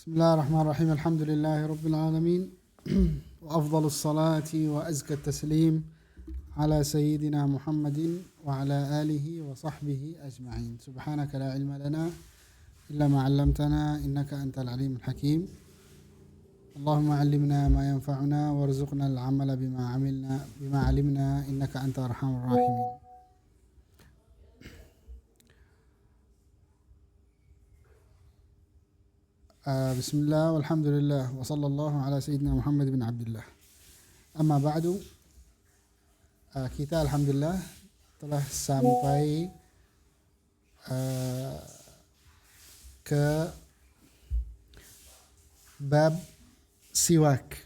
بسم الله الرحمن الرحيم. الحمد لله رب العالمين وأفضل الصلاة وأزكى التسليم على سيدنا محمد وعلى آله وصحبه أجمعين. سبحانك لا علم لنا إلا ما علمتنا إنك أنت العليم الحكيم. اللهم علمنا ما ينفعنا وارزقنا العمل بما علمنا إنك أنت أرحم الراحمين. Bismillah walhamdulillah wa sallallahu ala sayyidina Muhammad bin Abdullah. Amma ba'du, kita alhamdulillah telah sampai ke bab siwak.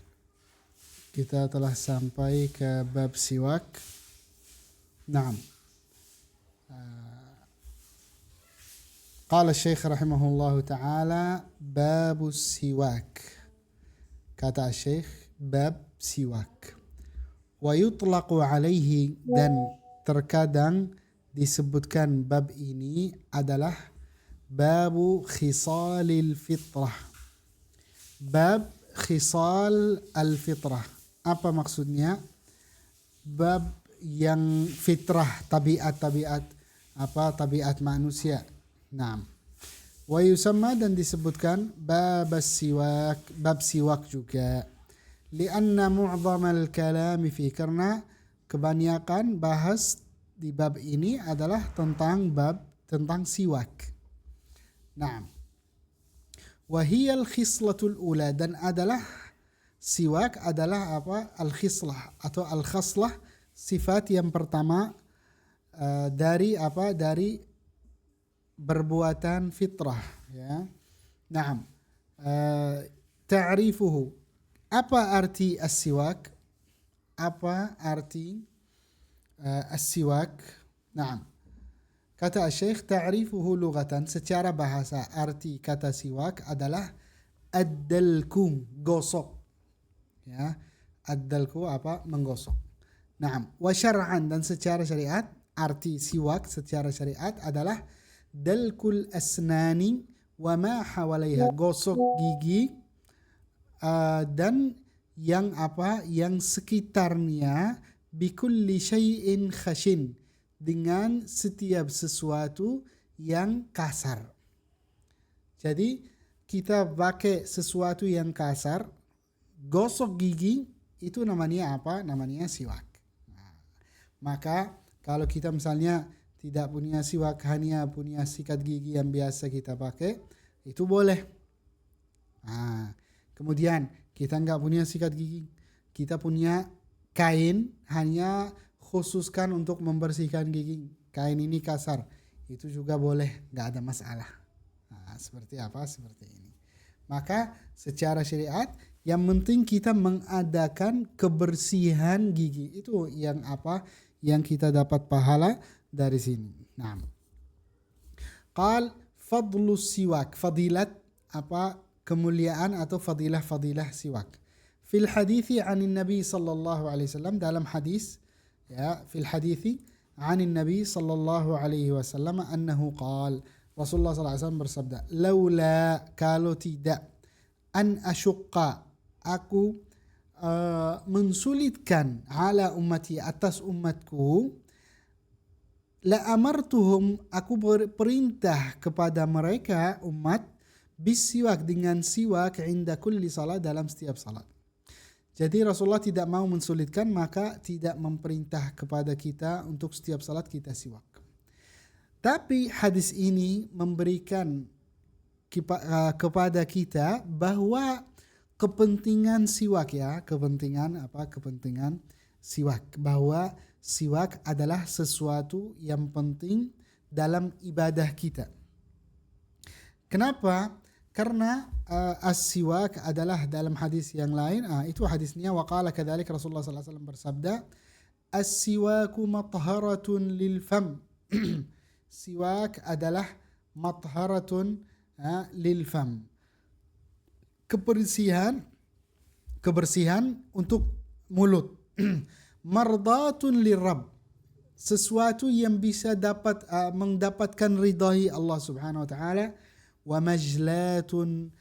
Kita telah sampai ke bab siwak. Naam. قال الشيخ رحمه الله تعالى باب السواك. Kata Syekh, bab siwak. ويطلق عليه, dan terkadang disebutkan bab ini adalah babu khisalil fitrah. Bab khisal al-fitrah. Apa maksudnya? Bab yang fitrah, tabiat manusia. Naam. Wa yusamma, dan disebutkan bab siwak, bab siwak juga. Lianna mu'zamal kalami fi, karena kebanyakan bahas di bab ini adalah tentang siwak. Naam. Wa hiya al-khislatul ula, dan adalah siwak adalah apa? Al-khislah atau al-khaslah, sifat yang pertama dari perbuatan fitrah, ya. Naam. Ta'rifuhu. Apa arti as-siwak? Apa arti as-siwak? Naam. Kata Syekh, ta'rifuhu lughatan, secara bahasa arti kata siwak adalah ad-dalku, gosok. Ya. Ad-dalku apa? Menggosok. Naam. Wa syar'an, dan secara syariat arti siwak secara syariat adalah dalkul asnani wa ma hawalaiha, gosok gigi dan yang sekitarnya, bikulli syai'in khashin, dengan setiap sesuatu yang kasar. Jadi kita pakai sesuatu yang kasar, gosok gigi, itu namanya apa? Namanya siwak. Nah, maka kalau kita misalnya tidak punya siwak, hanya punya sikat gigi yang biasa kita pakai, itu boleh. Nah, kemudian kita nggak punya sikat gigi, kita punya kain, hanya khususkan untuk membersihkan gigi, kain ini kasar, itu juga boleh, nggak ada masalah. Nah, seperti apa? Seperti ini. Maka secara syariat yang penting kita mengadakan kebersihan gigi, itu yang yang kita dapat pahala dari sini. Nah, qal fadlus siwak, fadilat kemuliaan atau fadilah siwak. Fil hadithi anin Nabi sallallahu alaihi wasallam, dalam hadis, ya, fil hadithi anin Nabi sallallahu alaihi wasallam annahu qal, Rasulullah sallallahu alaihi wasallam bersabda, laula, kalau tidak, an asyqa, aku mensulitkan, ala ummati, atas umatku, la amartuhum, aku perintah kepada mereka umat, bisiwak, dengan siwak, inda kulli salat, dalam setiap salat. Jadi Rasulullah tidak mau mensulitkan, maka tidak memerintah kepada kita untuk setiap salat kita siwak. Tapi hadis ini memberikan kepada kita bahwa kepentingan siwak, ya, kepentingan siwak, bahwa siwak adalah sesuatu yang penting dalam ibadah kita. Kenapa? Karena as-siwak adalah dalam hadis yang lain, itu hadisnya, waqala kadzalik, Rasulullah sallallahu alaihi wasallam bersabda, as-siwaku matharatun lil fam. Siwak adalah matharatun lil fam, kebersihan untuk mulut. Mardatun lirab, sesuatu yang bisa mendapatkan ridai Allah subhanahu wa ta'ala. Wa majlatun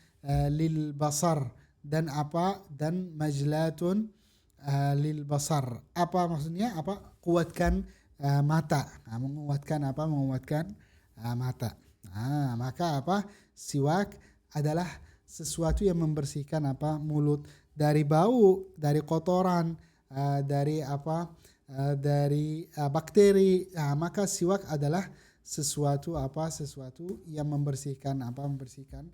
lil basar, dan apa, dan majlatun lil basar. Apa maksudnya? Apa? Kuatkan mata. Menguatkan apa? Menguatkan mata. Maka apa? Siwak adalah sesuatu yang membersihkan apa? Mulut dari bau, dari kotoran, dari apa? Dari bakteri. Maka siwak adalah sesuatu apa? Sesuatu yang membersihkan apa? Membersihkan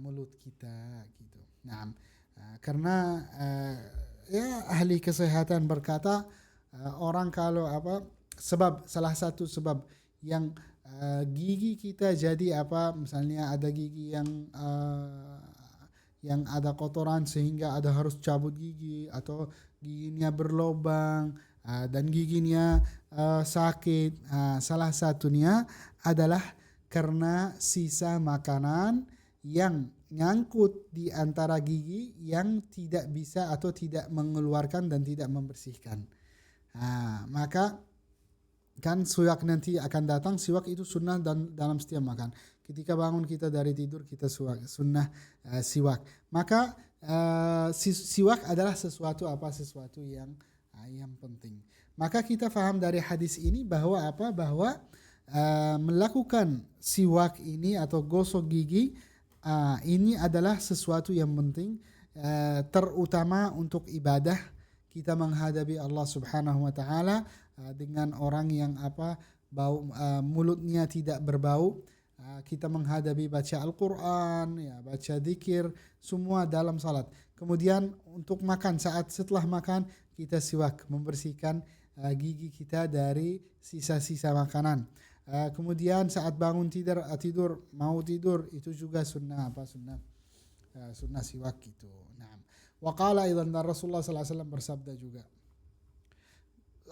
mulut kita gitu. Nah, karena ya ahli kesehatan berkata orang kalau apa, sebab salah satu sebab yang gigi kita jadi apa, misalnya ada gigi yang ada kotoran sehingga ada harus cabut gigi, atau giginya berlubang dan giginya sakit. Salah satunya adalah karena sisa makanan yang nyangkut di antara gigi yang tidak bisa atau tidak mengeluarkan dan tidak membersihkan. Maka kan siwak nanti akan datang. Siwak itu sunnah dan dalam setiap makan. Ketika bangun kita dari tidur kita sunnah siwak. Maka siwak adalah sesuatu apa? Sesuatu yang penting. Maka kita faham dari hadis ini bahwa apa? Bahwa melakukan siwak ini atau gosok gigi ini adalah sesuatu yang penting, terutama untuk ibadah kita menghadapi Allah Subhanahu wa taala dengan orang yang apa, bau mulutnya tidak berbau. Kita menghadapi baca Al-Qur'an, ya, baca zikir, semua dalam salat. Kemudian untuk makan, setelah makan kita siwak, membersihkan gigi kita dari sisa-sisa makanan. Kemudian saat bangun tidur mau tidur, itu juga sunnah apa? Sunnah siwak gitu. Nah, waqala aidan, Rasulullah sallallahu alaihi wasallam bersabda juga,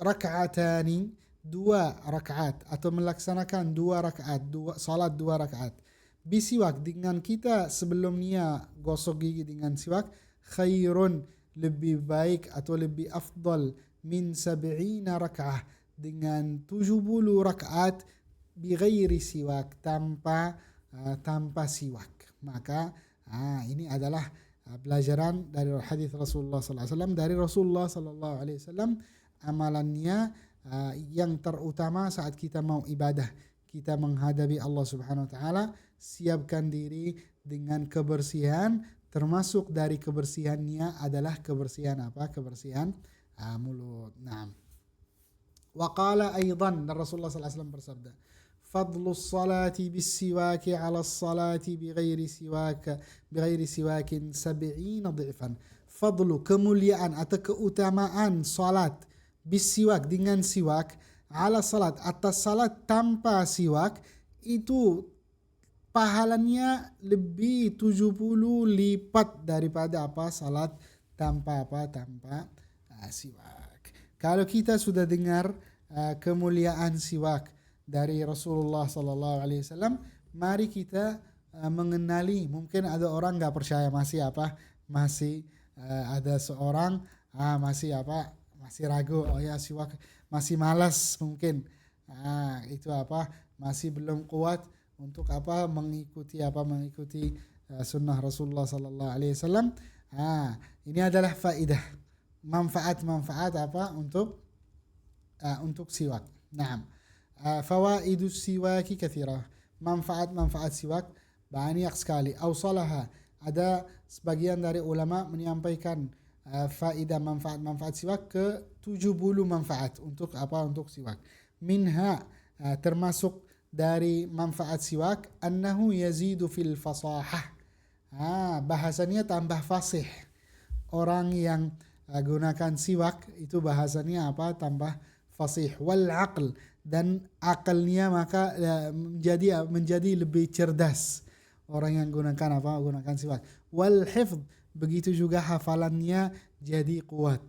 raka'atani, 2 rakaat, atau melaksanakan 2 rakaat, salat 2 rakaat bisiwak, dengan kita sebelumnya gosok gigi dengan siwak, khairun, lebih baik atau lebih afdal, min 70 rakaat, dengan 70 rakaat bighairi siwak, tanpa siwak. Maka ini adalah pelajaran dari hadis Rasulullah sallallahu alaihi wasallam. Dari Rasulullah sallallahu alaihi wasallam, amalannya yang terutama saat kita mau ibadah, kita menghadapi Allah Subhanahu wa taala, siapkan diri dengan kebersihan, termasuk dari kebersihannya adalah kebersihan apa? Kebersihan mulut. Nah, waqala aidan, dan Rasulullah sallallahu alaihi wasallam bersabda, fadlus salati bis siwaki ala salati bighairi siwakin 70 dhifan. Fadlu, kemuliaan atau keutamaan salat bis siwak, dengan siwak, ala salat, atas salat tanpa siwak, itu pahalanya lebih 70 lipat daripada apa? Salat tanpa apa? Tanpa siwak. Kalau kita sudah dengar kemuliaan siwak dari Rasulullah sallallahu alaihi wasallam, mari kita mengenali. Mungkin ada orang nggak percaya, masih ada seorang masih ragu, oh ya siwak, masih malas mungkin, itu apa, masih belum kuat untuk apa? Mengikuti sunnah Rasulullah sallallahu alaihi wasallam. Ini adalah faidah, manfaat apa untuk siwak. Naam. Fawaidus siwaki kathirah. Manfaat siwak banyak sekali. Awsalaha, ada sebagian dari ulama menyampaikan faedah manfaat siwak ke 70 manfaat untuk apa? Untuk siwak. Minha, termasuk dari manfaat siwak, annahu yazidu fil fasahah. Bahasanya tambah fasih. Orang yang gunakan siwak itu bahasanya apa? Tambah fasih. Wal aql, dan akalnya maka menjadi lebih cerdas orang yang gunakan siwak. Wal hifdz, begitu juga hafalannya jadi kuat.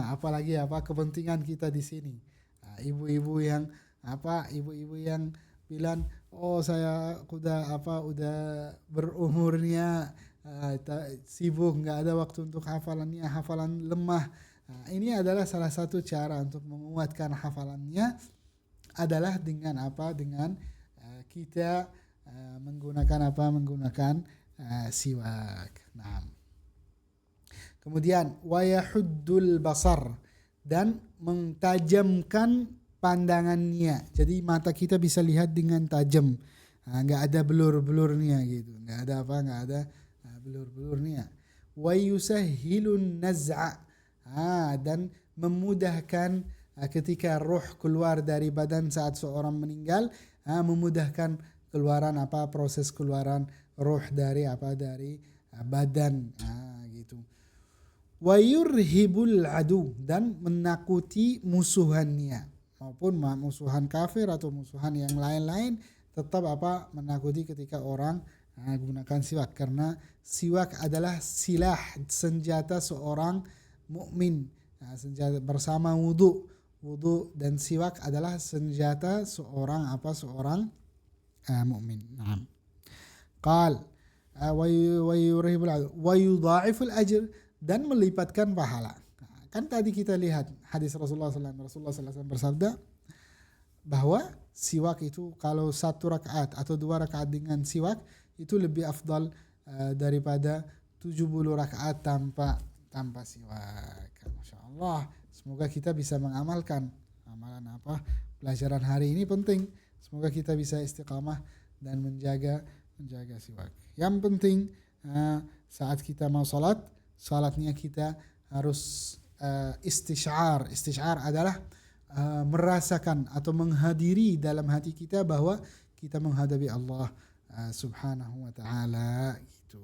Apalagi kepentingan kita di sini. Ibu-ibu yang bilang, oh saya udah berumurnya sibuk, nggak ada waktu untuk hafalan lemah. Ini adalah salah satu cara untuk menguatkan hafalannya, adalah dengan kita menggunakan siwak. Nah. Kemudian wa yahuddul basar, dan mentajamkan pandangannya. Jadi mata kita bisa lihat dengan tajam. Nggak ada blur-blurnya gitu. Nggak ada blur-blurnya. Wa yusahhilun naz'a, dan memudahkan ketika roh keluar dari badan saat seorang meninggal, memudahkan keluaran proses keluaran roh dari badan, gitu. Wa yurhibul adu, dan menakuti musuhannya, maupun musuhan kafir atau musuhan yang lain-lain, tetap menakuti ketika orang gunakan siwak, karena siwak adalah silah, senjata seorang mukmin, senjata bersama wudu dan siwak adalah senjata seorang mukmin. Qal wa yurhibul adu wa yudha'iful ajr, dan melipatkan pahala. Kan tadi kita lihat hadis Rasulullah SAW bersabda bahwa siwak itu kalau 1 rakaat atau 2 rakaat dengan siwak itu lebih afdal daripada 70 rakaat tanpa siwak. Masya Allah, semoga kita bisa mengamalkan amalan pelajaran hari ini penting. Semoga kita bisa istiqamah dan menjaga siwak. Yang penting saat kita mau salatnya kita harus istisyar. Istisyar adalah merasakan atau menghadiri dalam hati kita bahwa kita menghadapi Allah subhanahu wa ta'ala gitu.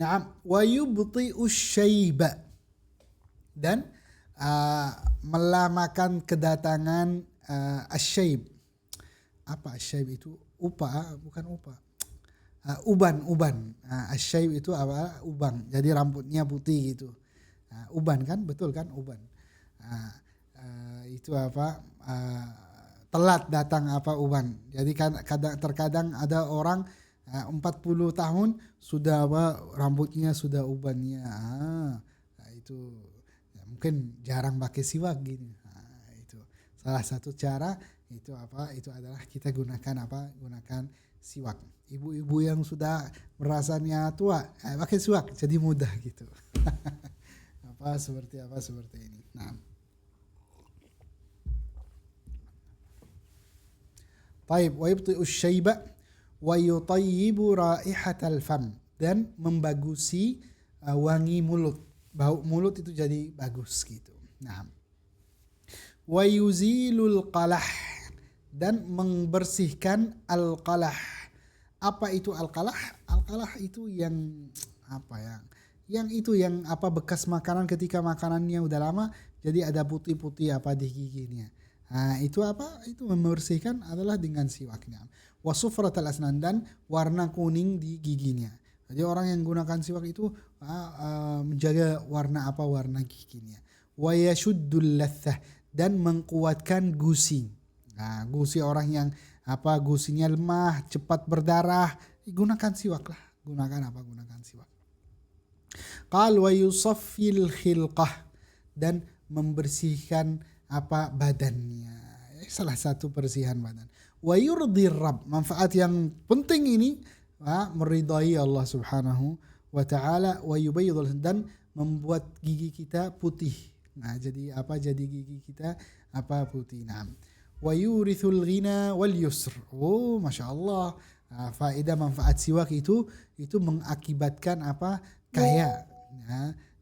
Na'am, wa yubti'u syaiba, dan melamakan kedatangan asyaib. Apa asyaib itu? Bukan uban. Asyaib itu ubang. Jadi rambutnya putih gitu. Uban kan, betul kan, uban. Itu telat datang uban. Jadi kan terkadang ada orang 40 tahun sudah rambutnya sudah ubannya. Itu mungkin jarang pakai siwak gini. Itu salah satu cara itu adalah kita gunakan siwak. Ibu-ibu yang sudah merasanya tua pakai siwak jadi mudah gitu. seperti ini. Nah. Taib wa yubti'u syaiba wa yutayyibu raihatal fam, dan membagusi wangi mulut. Bau mulut itu jadi bagus gitu. Nah. Wa yuzilul qalah, dan membersihkan al-qalah. Apa itu al-qalah? Al-qalah itu yang bekas makanan ketika makanannya udah lama jadi ada putih-putih di giginya. Itu membersihkan adalah dengan siwaknya. Wa sufratal asnan, dan warna kuning di giginya. Jadi orang yang gunakan siwak itu menjaga warna giginya. Wa yashuddul lathah, dan mengkuatkan gusi. Gusi orang yang gusinya lemah, cepat berdarah, gunakan siwak lah. Gunakan siwak. Qal wa yusaffil khilqah, dan membersihkan badannya. Salah satu persihan badan. Wa yurdir rabb, manfaat yang penting ini meridai Allah subhanahu wa ta'ala. Wa yubayyidul, dan membuat gigi kita putih. Jadi gigi kita putih. Wa yurithul ghina wal yusr. Masya Allah. Faedah manfaat siwak itu mengakibatkan kaya.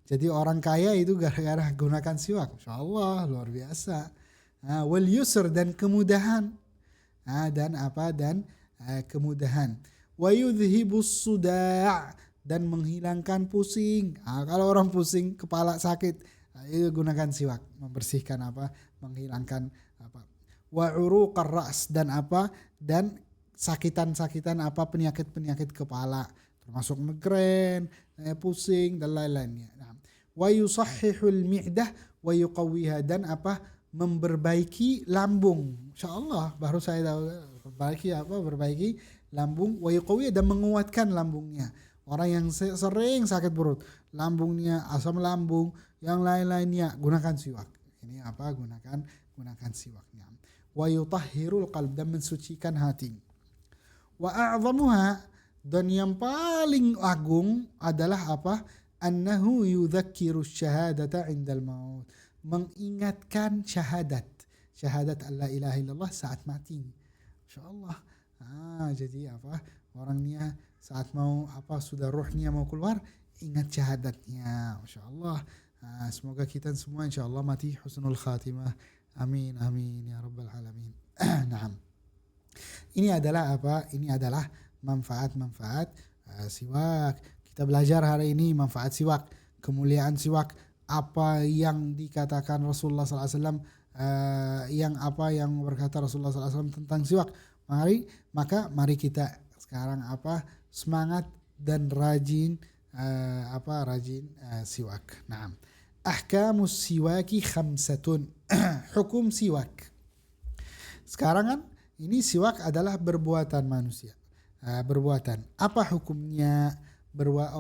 Jadi orang kaya itu gara-gara gunakan siwak. Masya Allah, luar biasa. Wal yusr, dan kemudahan. Dan kemudahan. Wa yudhibus suda', dan menghilangkan pusing. Kalau orang pusing, kepala sakit, itu gunakan siwak, membersihkan menghilangkan wa uruqar ra's, dan sakitan-sakitan penyakit-penyakit kepala, termasuk migrain, pusing dan lain-lainnya. Wa yusahhihul mi'dah wa yuqawwiha, dan memperbaiki lambung. Insyaallah baru saya tahu perbaiki lambung. Wa yuqawwiha, dan menguatkan lambungnya. Orang yang sering sakit perut, lambungnya, asam lambung, yang lain-lainnya, gunakan siwak. Ini apa? Gunakan siwaknya. Wa yutahhirul qalb, dan mensucikan hati. Wa a'zamuha, dan yang paling agung adalah apa? Annahu yudzakiru syahadata indal maut. Mengingatkan syahadat la ilaha illallah saat mati. Insyaallah. Jadi apa? Orangnya saat mau apa, sudah ruhnya mau keluar, ingat syahadatnya. Insyaallah. Semoga kita semua insyaallah mati husnul khatimah. Amin amin ya rabbal alamin. Naam. Ini adalah apa? Ini adalah manfaat-manfaat siwak. Kita belajar hari ini manfaat siwak, kemuliaan siwak, apa yang dikatakan Rasulullah SAW, yang berkata Rasulullah SAW tentang siwak. Mari kita sekarang apa, semangat dan rajin siwak. Nah, ahkamus siwaki khamsatun. Hukum siwak. Sekarang kan ini siwak adalah perbuatan manusia. Perbuatan. Apa hukumnya?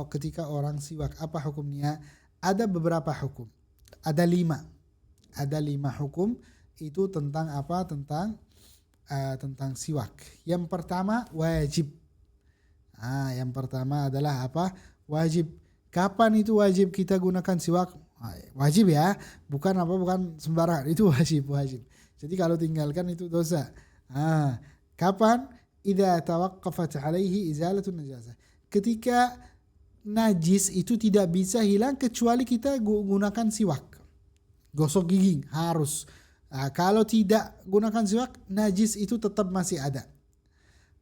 Ketika orang siwak, apa hukumnya? Ada beberapa hukum. Ada 5. Ada 5 hukum itu tentang apa? Tentang siwak. Yang pertama wajib. Yang pertama adalah apa? Wajib. Kapan itu wajib kita gunakan siwak? Wajib ya, bukan sembarangan. Itu wajib. Jadi kalau tinggalkan itu dosa. Kapan? Idza tawaqqafat alaihi izalatun najasah. Ketika najis itu tidak bisa hilang kecuali kita gunakan siwak. Gosok gigi harus. Kalau tidak gunakan siwak, najis itu tetap masih ada.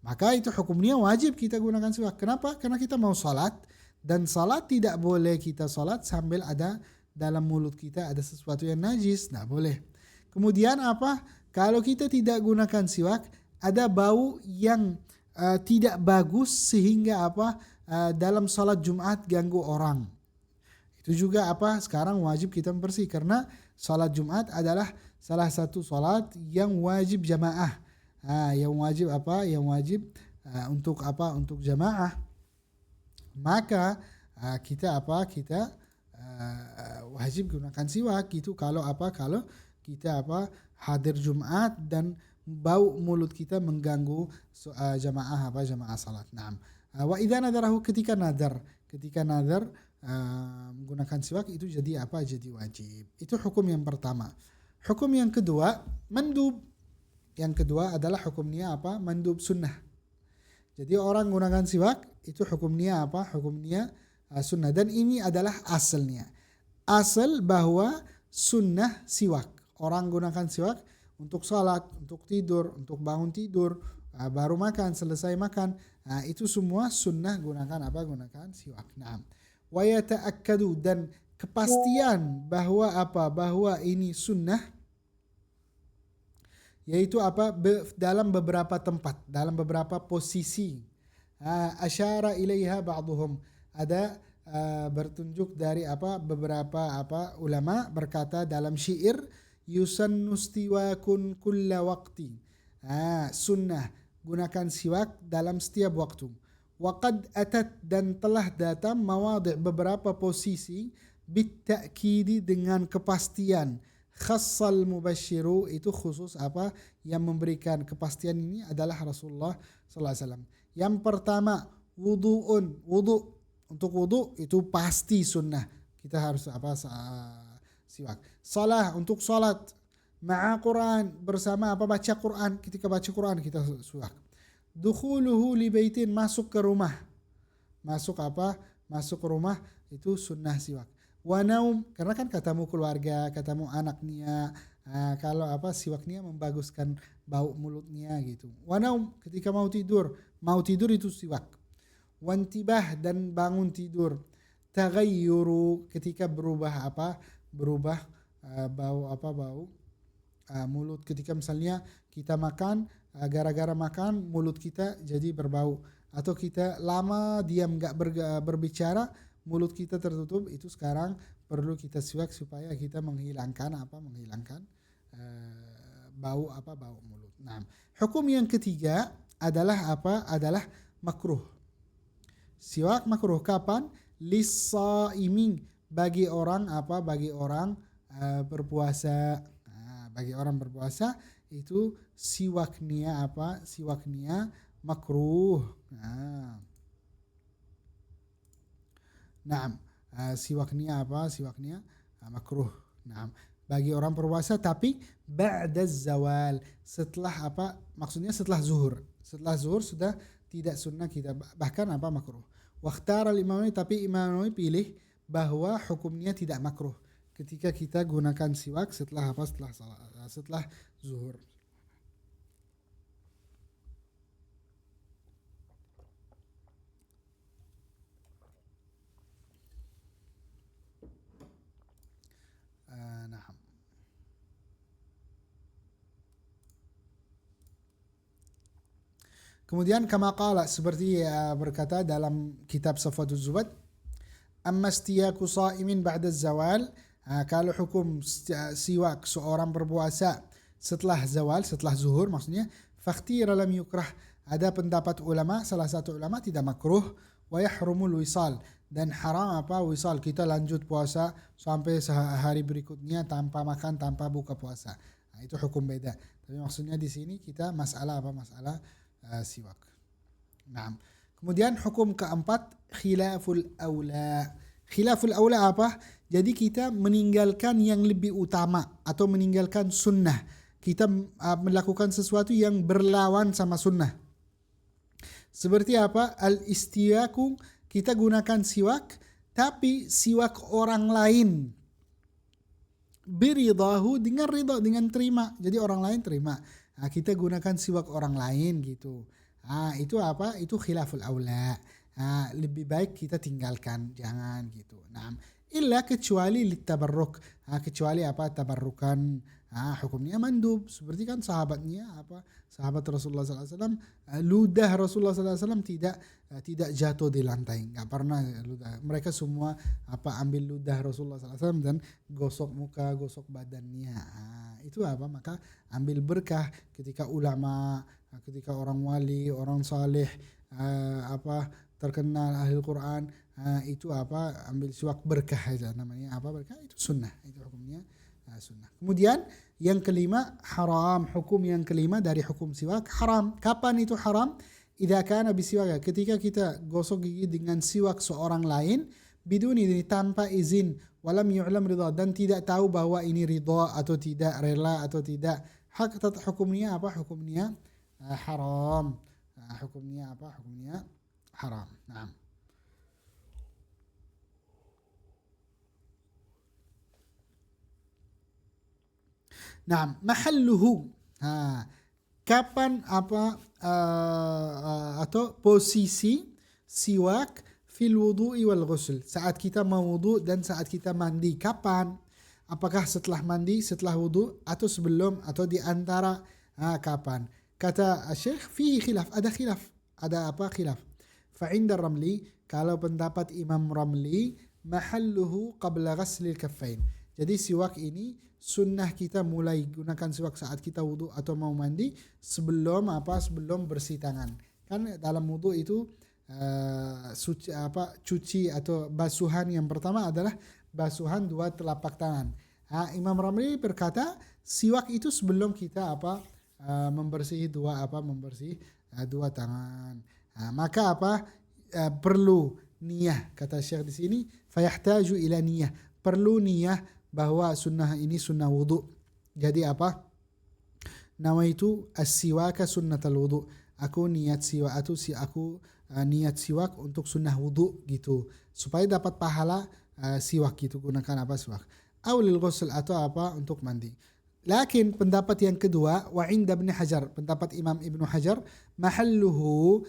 Maka itu hukumnya wajib kita gunakan siwak. Kenapa? Karena kita mau salat, dan salat tidak boleh kita salat sambil ada dalam mulut kita ada sesuatu yang najis, tidak boleh. Kemudian apa? Kalau kita tidak gunakan siwak, ada bau yang tidak bagus sehingga apa? Dalam salat Jumat ganggu orang. Itu juga apa? Sekarang wajib kita membersih, karena salat Jumat adalah salah satu salat yang wajib jamaah. Yang wajib apa? Yang wajib untuk apa? Untuk jamaah. Maka kita wajib gunakan siwak itu kalau kita hadir Jumat dan bau mulut kita mengganggu jamaah salat. Naam. Wa idza nadarahu, ketika nadar menggunakan siwak itu jadi apa? Jadi wajib. Itu hukum yang pertama. Hukum yang kedua, mandub. Yang kedua adalah hukumnya apa? Mandub sunnah. Jadi orang gunakan siwak itu hukumnya apa? Hukumnya sunnah, dan ini adalah asalnya. Asal bahwa sunnah siwak. Orang gunakan siwak untuk salat, untuk tidur, untuk bangun tidur, baru makan, selesai makan. Itu semua sunnah gunakan apa? Gunakan siwak. Nah, wa yata'akkadu, dan kepastian bahwa apa? Bahwa ini sunnah, yaitu apa? Dalam beberapa tempat, dalam beberapa posisi. Asyara ilaiha ba'duhum. Ada bertunjuk dari apa? Beberapa apa? Ulama berkata dalam syair, yusannu istiwakun kulla waqti. Sunnah gunakan siwak dalam setiap waktu. Waqad atat, dan telah datang mawadhi', beberapa posisi, bitta'kidi, dengan kepastian. Khassal mubashiru, itu khusus apa? Yang memberikan kepastian ini adalah Rasulullah sallallahu alaihi wasallam. Yang pertama wudu. Untuk wudu itu pasti sunnah. Kita harus apa? Siwak. Salah, untuk salat. Ma'a Quran, bersama apa? Baca Quran. Ketika baca Quran kita siwak. Dukhuluhu li baitin, masuk ke rumah. Masuk apa? Masuk ke rumah itu sunnah siwak. Wa naum, karena kan katamu keluarga, katamu anaknya, kalau apa? Siwaknya membaguskan bau mulutnya gitu. Wa naum, ketika mau tidur itu siwak. Wantibah, dan bangun tidur. Taghayyuru, ketika berubah apa? Berubah bau apa? Bau mulut. Ketika misalnya kita makan, gara-gara makan mulut kita jadi berbau, atau kita lama diam nggak berbicara, mulut kita tertutup, itu sekarang perlu kita siwak supaya kita menghilangkan bau mulut. Nah, hukum yang ketiga adalah apa? Adalah makruh. Siwak makruh kapan? Lis-shaimin, bagi orang apa? Bagi orang berpuasa. Nah, bagi orang berpuasa itu siwaknya apa? Siwaknya makruh. Nah, siwaknya apa? Siwaknya makruh. Nah, bagi orang berpuasa tapi ba'da zawal, setelah apa? Maksudnya setelah zuhur. Setelah zuhur sudah tidak sunnah kita, bahkan apa makruh. Waktar al-Imam Nawawi, tapi Imam Nawawi pilih bahwa hukumnya tidak makruh ketika kita gunakan siwak setelah apa? Setelah zuhur. Nah. Kemudian kama qala, seperti berkata dalam kitab Safatul Zubat, amma istiyaku sha'imin ba'da zawal, kalau hukum siwak seorang berpuasa setelah zawal, setelah zuhur maksudnya, fakhtira lam yukrah, ada pendapat ulama, salah satu ulama tidak makruh, wa yahrumul wisal, dan haram apa? Wisal, kita lanjut puasa sampai hari berikutnya tanpa makan, tanpa buka puasa. Nah, itu hukum beda. Tapi maksudnya di sini kita masalah apa? Masalah siwak. Nah, kemudian hukum keempat, khilaful aula. Khilaful aula apa? Jadi kita meninggalkan yang lebih utama atau meninggalkan sunnah. Kita melakukan sesuatu yang berlawan sama sunnah. Seperti apa? Al-istiyaku, kita gunakan siwak, tapi siwak orang lain. Biridahu, dengan ridha, dengan terima. Jadi orang lain terima. Nah, kita gunakan siwak orang lain gitu. Nah, itu apa? Itu khilaful aula. Nah, lebih baik kita tinggalkan, jangan gitu. Nah, illa kecuali litabarruk. Nah, kecuali apa? Tabarrukan. Nah, hukumnya mandub. Seperti kan sahabatnya apa? Sahabat Rasulullah SAW, ludah Rasulullah SAW tidak jatuh di lantai, nggak pernah ludah. Mereka semua apa? Ambil ludah Rasulullah SAW dan gosok muka, gosok badannya. Nah, itu apa? Maka ambil berkah ketika ulama, ketika orang wali, orang saleh, apa terkenal ahli Quran, itu apa? Ambil siwak berkah aja, namanya apa? Berkah, itu sunnah, itu hukumnya sunnah. Kemudian yang kelima, haram. Hukum yang kelima dari hukum siwak, haram. Kapan itu haram? Idza kana bisiwak, ketika kita gosok gigi dengan siwak seorang lain, biduni, tanpa izin, walam yu'lam ridha, dan tidak tahu bahwa ini ridha atau tidak, rela atau tidak. Hukumnya apa? Hukumnya haram. Hukumnya apa? Hukumnya haram. Nah. Nah, mahalluhu. Kapan apa atau posisi siwak fil wudu'i wal ghusl, saat kita mau wudu dan saat kita mandi, kapan? Apakah setelah mandi, setelah wudu, atau sebelum, atau di antara? Kapan? Kata Syekh, fihi khilaf, ada khilaf. Ada apa? Khilaf. Fa'inda Ramli, kalau pendapat Imam Ramli, mahalluhu qabla ghaslil kaffain. Jadi siwak ini sunnah kita mulai gunakan siwak saat kita wudu atau mau mandi, sebelum apa? Sebelum bersih tangan. Kan dalam wudu itu cuci atau basuhan yang pertama adalah basuhan dua telapak tangan. Imam Ramli berkata siwak itu sebelum kita apa? Membersih dua tangan. Maka apa? Perlu niyah, kata Syekh di sini, fayahtaju ila niyah, perlu niyah bahwa sunnah ini sunnah wudu. Jadi apa? Nawaitu as-siwaka sunnatal wudu. Aku niat siwak untuk sunnah wudu gitu. Supaya dapat pahala siwak gitu, gunakan apa? Siwak. Awlil ghusl, atau apa? Untuk mandi. Lakin pendapat yang kedua, wa inda Ibnu Hajar, pendapat Imam Ibnu Hajar, mahalluhu,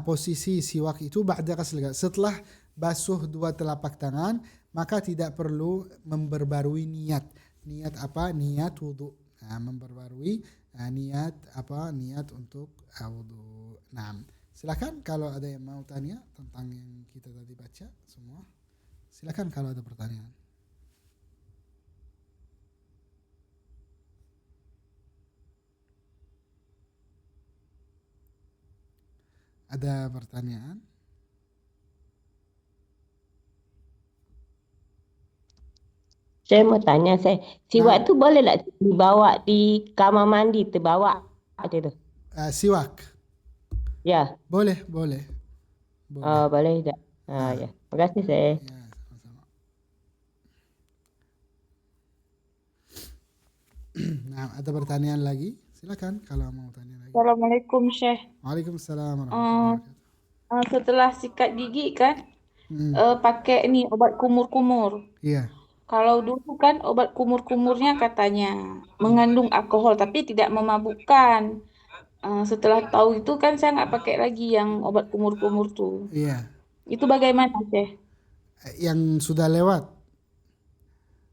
posisi siwak itu ba'da ghusl, setelah basuh dua telapak tangan, maka tidak perlu memperbarui niat. Niat apa? Niat wudu. Memperbarui niat apa? Niat untuk wudu. Nah, silakan kalau ada yang mau tanya tentang yang kita tadi baca semua. Silakan kalau ada pertanyaan. Ada pertanyaan? Saya mau tanya, siwak Nah, itu boleh nggak dibawa di kamar mandi, terbawa itu tuh? siwak. Ya, Boleh, boleh, boleh. boleh tidak? Ah, Ah, ya, makasih saya. ya, sama-sama. Nah, ada pertanyaan lagi? Silakan kalau mau tanya lagi. Assalamualaikum Syekh. Waalaikumsalam warahmatullahi Eh, wabarakatuh. setelah sikat gigi kan Hmm, pakai ini obat kumur-kumur. iya. Kalau dulu kan obat kumur-kumurnya katanya mengandung alkohol tapi tidak memabukkan. Setelah tahu itu kan saya nggak pakai lagi yang obat kumur-kumur tuh. Iya, Itu bagaimana Syekh? yang sudah lewat,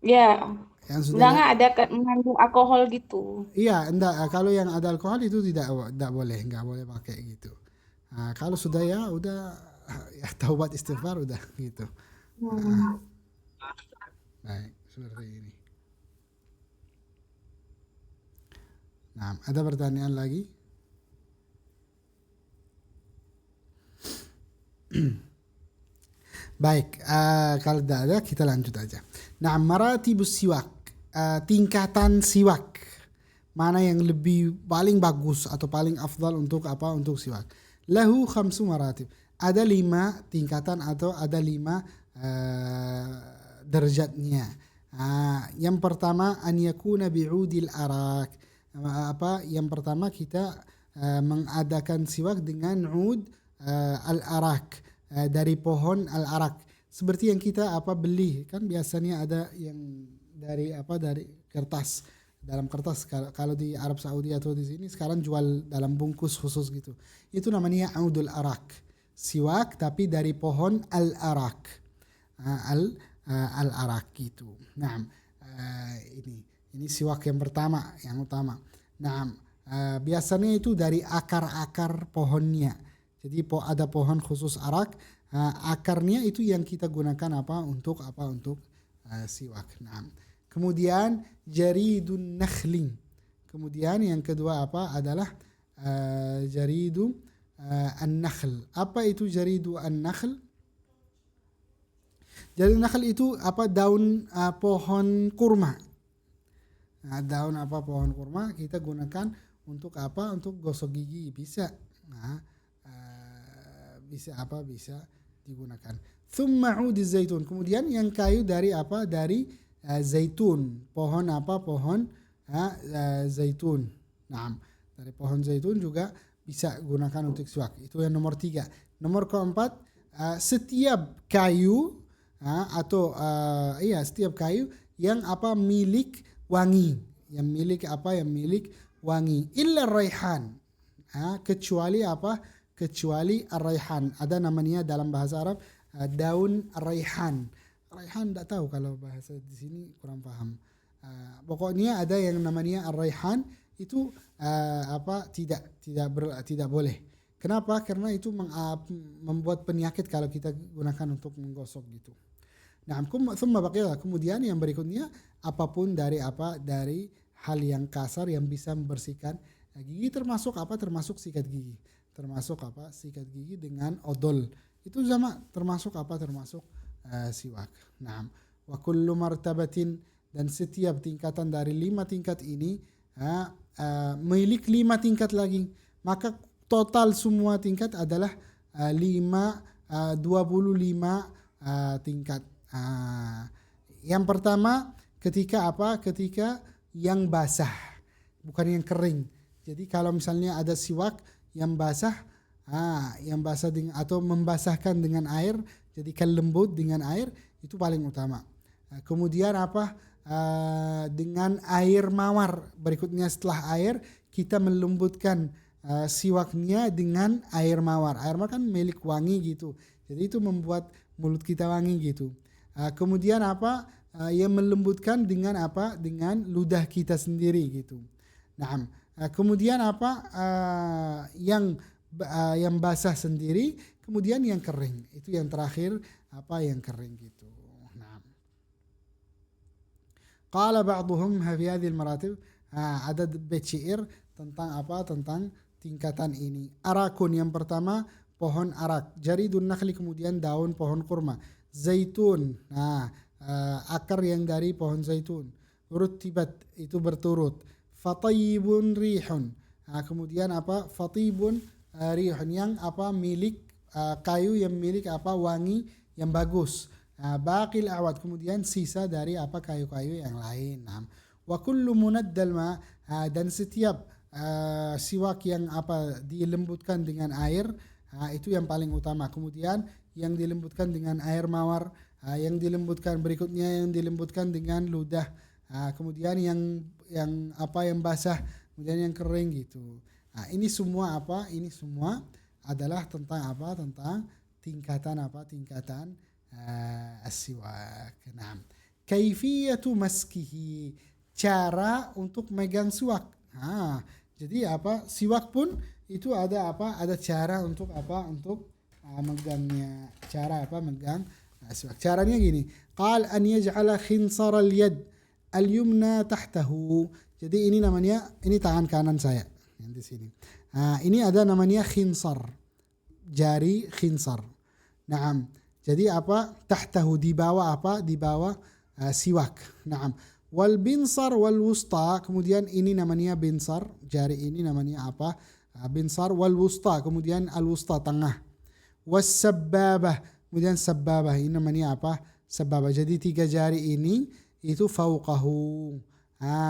Ya, yang sudah nggak ada kan mengandung alkohol gitu. iya, enggak. Kalau yang ada alkohol itu tidak boleh, nggak boleh pakai gitu. Nah, kalau sudah ya udah ya taubat istighfar udah gitu. Ah, Hmm. baik, seperti ini. Nah, ada pertanyaan lagi? Baik, kalau tidak ada kita lanjut aja. Nah, maratibus siwak, tingkatan siwak. Mana yang lebih paling bagus atau paling afdal untuk apa? Untuk siwak. Lahu khamsu maratib. Ada 5 tingkatan atau ada 5 derajatnya. Yang pertama an yakuna bi'udil arak. Yang pertama kita mengadakan siwak dengan ud al-arak, dari pohon al-arak. Seperti yang kita beli kan biasanya ada yang dari kertas, dalam kertas. Kalau di Arab Saudi atau di sini sekarang jual dalam bungkus khusus gitu. Itu namanya audul arak. Siwak tapi dari pohon al-arak. Al-arak gitu. Nah, ini siwak yang pertama, yang utama. Nah, biasanya itu dari akar-akar pohonnya. Jadi ada pohon khusus arak, akarnya itu yang kita gunakan untuk siwak. Nah, kemudian jaridun nakhling. Kemudian yang kedua adalah jaridu an-nakhl. Apa itu jaridu an-nakhl? Jaridu nakhl itu daun pohon kurma. Nah, daun pohon kurma kita gunakan untuk Untuk gosok gigi bisa. Nah, bisa digunakan. Thumma udi zaitun. Kemudian yang kayu dari Dari zaitun. Pohon Pohon zaitun. Nah, dari pohon zaitun juga bisa gunakan untuk siwak. Itu yang nomor 3. Nomor keempat, setiap kayu setiap kayu yang milik wangi, yang milik wangi, illa raihan, kecuali kecuali ar-raihan. Ada namanya dalam bahasa Arab daun raihan. Raihan tidak tahu, kalau bahasa di sini kurang paham. Pokoknya ada yang namanya ar-raihan itu tidak boleh. Kenapa? Karena itu membuat penyakit kalau kita gunakan untuk menggosok gitu. Nah, kemudian yang berikutnya apapun dari hal yang kasar yang bisa membersihkan gigi, termasuk termasuk sikat gigi. Termasuk sikat gigi dengan odol. Itu sama termasuk termasuk siwak. Nah, wa kullu martabatin, dan setiap tingkatan dari 5 tingkat ini milik 5 tingkat lagi. Maka total semua tingkat adalah 25 tingkat. Yang pertama ketika ketika yang basah, bukan yang kering. Jadi kalau misalnya ada siwak yang basah, dengan atau membasahkan dengan air, jadikan lembut dengan air, itu paling utama. Kemudian dengan air mawar. Berikutnya setelah air kita melembutkan siwaknya dengan air mawar. Air mawar kan milik wangi gitu. Jadi itu membuat mulut kita wangi gitu. Kemudian yang melembutkan dengan dengan ludah kita sendiri gitu. Nah, kemudian yang basah sendiri, kemudian yang kering. Itu yang terakhir yang kering gitu. Nah, qala ba'dhum fi hadhihi al-maratib, ada bait syair tentang tentang tingkatan ini. Arakun yang pertama pohon arak, jaridun nakhli kemudian daun pohon kurma, zaitun. Nah, akar yang dari pohon zaitun. Rutibat itu berturut. Fatayibun rihun. Kemudian apa? Fatibun rihun yang apa milik kayu yang milik apa wangi yang bagus. Baqil awad kemudian sisa dari apa kayu-kayu yang lain. Wa kullu munaddal ma dan setiap siwak yang apa dilembutkan dengan air itu yang paling utama. Kemudian yang dilembutkan dengan air mawar, yang dilembutkan berikutnya yang dilembutkan dengan ludah. Kemudian yang apa yang basah, kemudian yang kering gitu. Ini semua apa? Ini semua adalah tentang apa? Tentang tingkatan apa? Tingkatan as-siwak. Nah, kaifiyatu maskihi, cara untuk megang siwak. Jadi apa? Siwak pun itu ada apa? Ada cara untuk apa? Untuk megangnya. Cara apa? Megang siwak. Caranya gini. Qal an yaj'ala khinsar al-yad al-yumna tahtahu. Jadi ini namanya, ini tangan kanan saya yang di sini. Ini ada namanya khinsar. Jari khinsar. Naam. Jadi apa? Tahtahu di bawah apa? Di bawah siwak. Naam. Wal binsar wal wusta, kemudian ini namanya binsar, jari ini namanya apa? Binsar. Wal wusta, kemudian al wusta tengah. Was sabbabah, kemudian sabbabah ini namanya apa? Sabbabah. Jadi 3 jari ini itu fauqahu.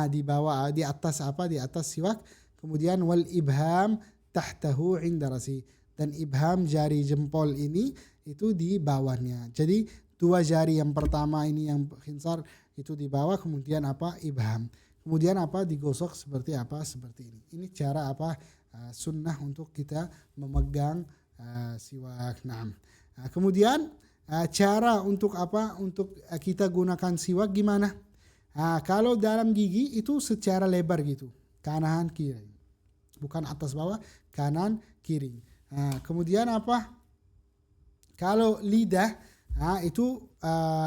Di bawah, di atas apa? Di atas siwak. Kemudian wal ibham tahtahu inda rasi. Dan ibham jari jempol ini itu di bawahnya. Jadi 2 jari yang pertama ini yang khinsar itu di bawah, kemudian apa? Ibham. Kemudian apa? Digosok seperti apa? Seperti ini. Ini cara apa? Sunnah untuk kita memegang siwak. Kemudian cara untuk apa? Untuk kita gunakan siwak gimana? Kalau dalam gigi itu secara lebar gitu, kanan kiri, bukan atas bawah, kanan kiri. Kemudian apa? Kalau lidah itu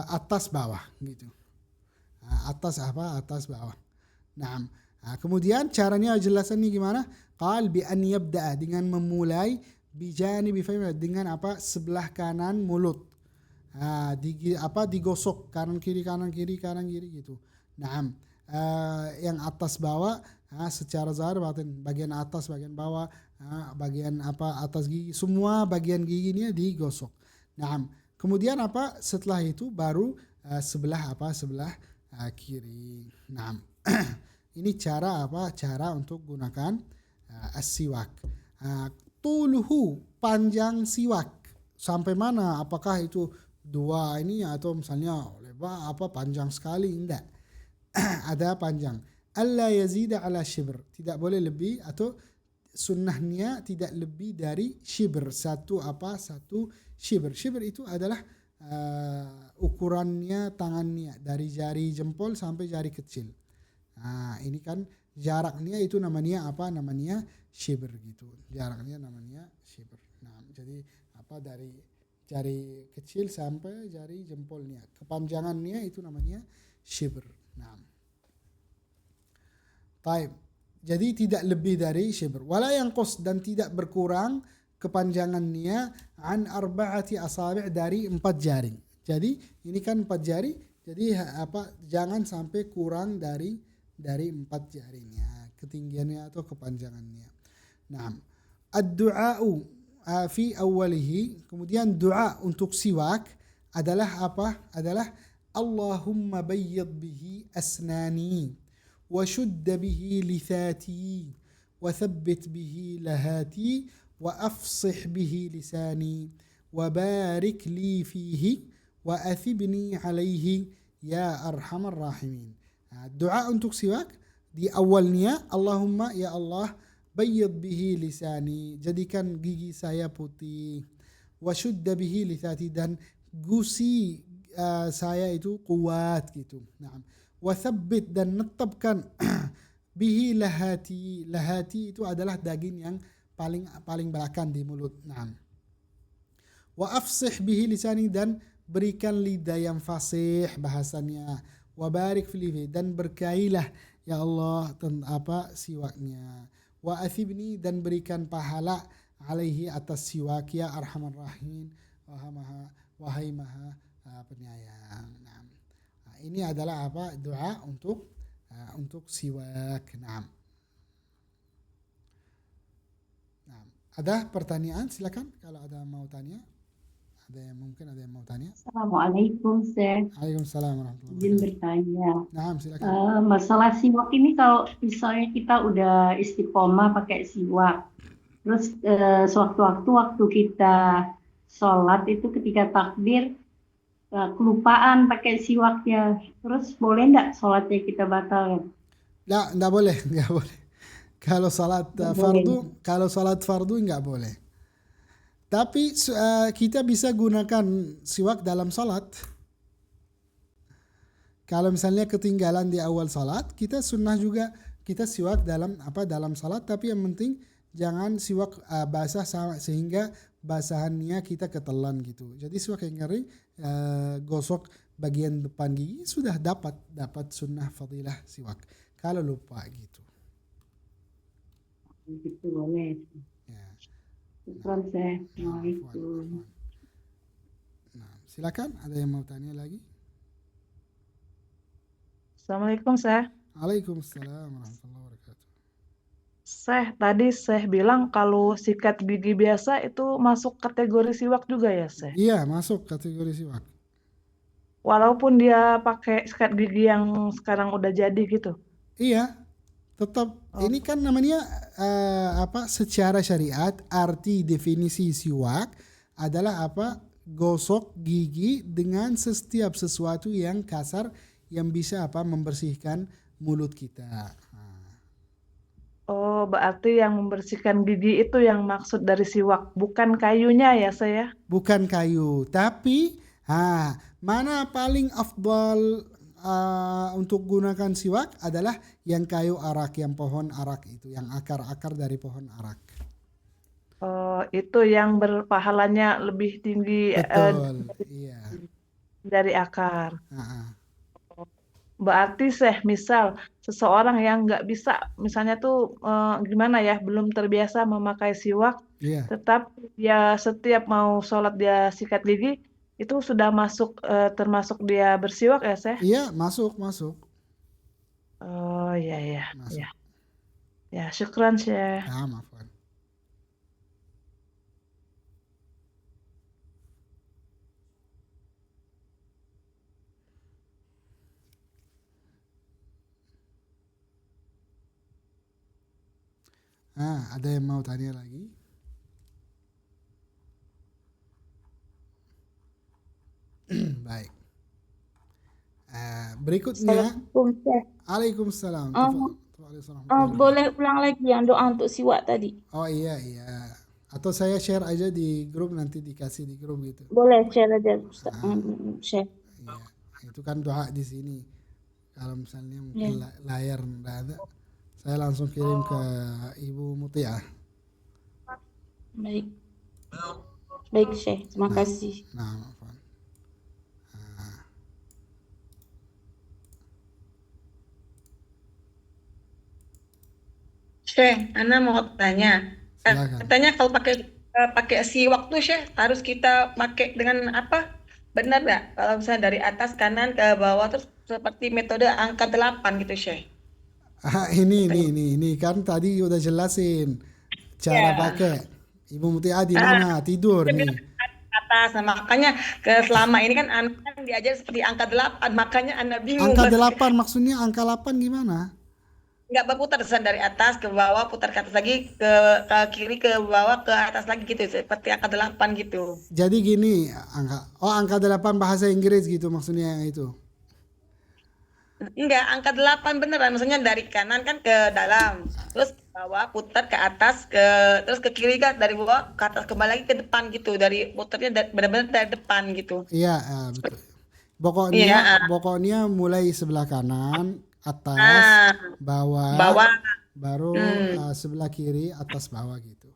atas bawah gitu. Atas apa? Atas bawah. Nah, kemudian caranya jelasannya gimana? Qal bi an yabda, dengan memulai bijanibi fayma, dengan apa? Sebelah kanan mulut. Digosok kanan kiri kanan kiri kanan kiri gitu. Nah, yang atas bawah secara zahir batin, bagian atas bagian bawah, bagian apa atas gigi, semua bagian giginya digosok. Nah, kemudian apa? Setelah itu baru sebelah apa? Sebelah kiri. Nah, ini cara apa? Cara untuk gunakan as-siwak. Tuluhu, panjang siwak sampai mana? Apakah itu 2 ini atau misalnya lebar apa panjang sekali? Enggak. Ada panjang. Alla yazida ala shibr, tidak boleh lebih, atau sunnahnya tidak lebih dari shibr, satu shibr. Shibr itu adalah ukurannya tangannya dari jari jempol sampai jari kecil. Ini kan jaraknya itu namanya apa? Namanya shibr gitu. Jaraknya namanya shibr. Jadi apa dari jari kecil sampai jari jempolnya, kepanjangannya itu namanya shibr. Taib. Jadi tidak lebih dari shibr. Wala yanqus, dan tidak berkurang kepanjangannya an arba'ati asabi', dari 4 jari. Jadi ini kan 4 jari, jadi apa? Jangan sampai kurang dari 4 jarinya, ketinggiannya atau kepanjangannya. Naam. Ad-du'a'u fi awwalihi, kemudian doa untuk siwak adalah apa? Adalah Allahumma bayyid bihi asnani wa shudda bihi lithati wa thabbit bihi lahati wa afsih bihi lisani wa barik li fihi wa athibni alaihi ya arhamar rahimin. Doa untuk siwak di awalnya, Allahumma ya Allah, bayyid bihi lisani, jadikan gigi saya putih, wa shudda bihi lithati, dan gusi saya itu kuat gitu. Wa thabbit, dan netapkan bihi lahati. Lahati itu adalah daging yang paling belakang di mulut. Wa afsih bihi lisani, dan berikan lidah yang fasih bahasanya. Wa barik fihi, dan berkailah ya Allah siwaknya. Wa athibni, dan berikan pahala alaihi, atas siwak, ya arhamar rahimin, wahai maha penyayang. Ini adalah apa? Doa untuk siwak. Naam. Naam. Ada pertanyaan? Silakan kalau ada mau tanya. Mungkin ada yang mau tanya. Assalamualaikum, Syekh. Waalaikumsalam warahmatullahi Izin wabarakatuh. bertanya. Naam, silakan. Masalah siwak ini kalau misalnya kita udah istiqomah pakai siwak, terus sewaktu-waktu kita sholat itu ketika takbir kelupaan pakai siwaknya, terus boleh nggak sholatnya kita batalkan? Nggak boleh, nggak boleh. Kalau salat Nggak fardu, boleh. kalau salat fardu nggak boleh. Tapi kita bisa gunakan siwak dalam salat. Kalau misalnya ketinggalan di awal salat, kita sunnah juga kita siwak dalam salat. Tapi yang penting jangan siwak basah sehingga basahannya kita ketelan gitu. Jadi siwak yang kering, gosok bagian depan gigi sudah dapat sunnah fadilah siwak. Kalau lupa gitu. Gitu boleh. Ya. Syukran, Syekh. Afwan, Assalamualaikum. afwan. Nah, silakan ada yang mau tanya lagi? Assalamualaikum, Syekh. Waalaikumsalam warahmatullahi wabarakatuh. Syekh, tadi Syekh bilang kalau sikat gigi biasa itu masuk kategori siwak juga ya, Syekh? Iya, masuk kategori siwak. Walaupun dia pakai sikat gigi yang sekarang udah jadi gitu. Iya, tetap ini kan namanya secara syariat arti definisi siwak adalah gosok gigi dengan setiap sesuatu yang kasar yang bisa membersihkan mulut kita. Oh, berarti yang membersihkan gigi itu yang maksud dari siwak, bukan kayunya ya, saya? Bukan kayu, tapi mana paling afdal untuk gunakan siwak adalah yang kayu arak, yang pohon arak itu, yang akar-akar dari pohon arak. Oh, itu yang berpahalanya lebih tinggi Betul, iya. dari akar. Ah. Berarti misal seseorang yang nggak bisa, misalnya tuh gimana ya, belum terbiasa memakai siwak, Iya, tetap dia setiap mau sholat dia sikat gigi, itu sudah termasuk dia bersiwak ya, Syekh? iya masuk. Oh iya ya, Masuk. ya, ya, syukran Syekh. Afwan. Ada yang mau tanya lagi? Baik. Berikutnya. Assalamualaikum, Syekh. Waalaikumsalam. Boleh ulang lagi yang doa untuk siwak tadi? Oh iya. Atau saya share aja di grup, nanti dikasih di grup gitu. Boleh share aja, Ustaz. Share. Iya. Itu kan doa di sini. Kalau misalnya mungkin layar nggak ada, saya langsung kirim ke Ibu Mutiah. Baik. Baik, Syekh. Terima kasih. Afwan. Syekh, Ana mau tanya. Silakan. Katanya kalau pakai siwak tuh Syekh, harus kita pakai dengan apa? Benar nggak? Kalau misalnya dari atas kanan ke bawah terus seperti metode angka 8 gitu Syekh. Ini kan tadi udah jelasin cara pakai. Ibu Mutiah di mana? Tidur nih. Atas. Nah, makanya selama ini kan anak kan diajar seperti angka 8, makanya Ana bingung. Angka 8 maksudnya angka 8 gimana? Nggak berputar dari atas ke bawah, putar ke atas lagi, ke kiri ke bawah, ke atas lagi gitu, seperti angka 8 gitu. Jadi gini, angka 8 bahasa Inggris gitu maksudnya yang itu. Enggak, angka 8 beneran, maksudnya dari kanan kan ke dalam, terus ke bawah, putar ke atas, terus ke kiri kan, dari bawah ke atas, kembali lagi ke depan gitu, dari putarnya benar-benar dari depan gitu. Iya, betul. Pokoknya mulai sebelah kanan, atas, bawah, baru sebelah kiri, atas, bawah gitu.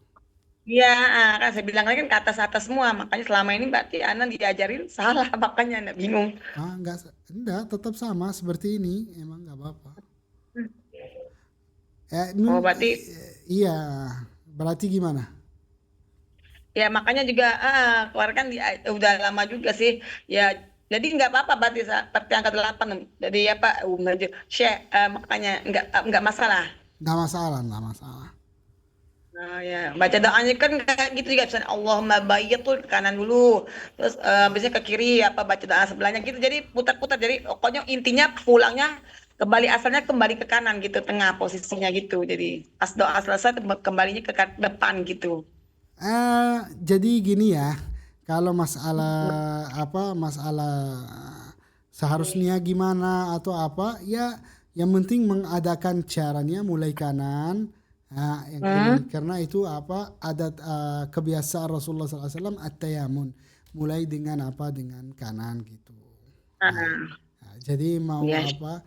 Iya, kan saya bilang kan ke atas semua, makanya selama ini berarti Ana diajarin salah, makanya Ana bingung. Enggak, tetap sama seperti ini, emang nggak apa-apa. Berarti iya, berarti gimana? Ya makanya juga keluar kan udah lama juga sih ya, Jadi nggak apa-apa berarti seperti angka 8. Jadi apa? Syekh, makanya nggak masalah. Nggak masalah, nggak masalah. Nah, ya, baca doanya kan kayak gitu juga, misalnya Allahumma bayyid tuh ke kanan dulu, terus biasanya ke kiri apa baca doa sebelahnya gitu, jadi putar-putar, jadi pokoknya intinya pulangnya kembali asalnya kembali ke kanan gitu, tengah posisinya gitu, jadi pas doa selesai kembalinya ke depan gitu. Jadi gini ya, kalau masalah masalah seharusnya gimana atau apa, ya yang penting mengadakan caranya mulai kanan. Yang kiri, karena itu adat kebiasaan Rasulullah SAW at-tayamun, mulai dengan dengan kanan gitu. Jadi mau Iya.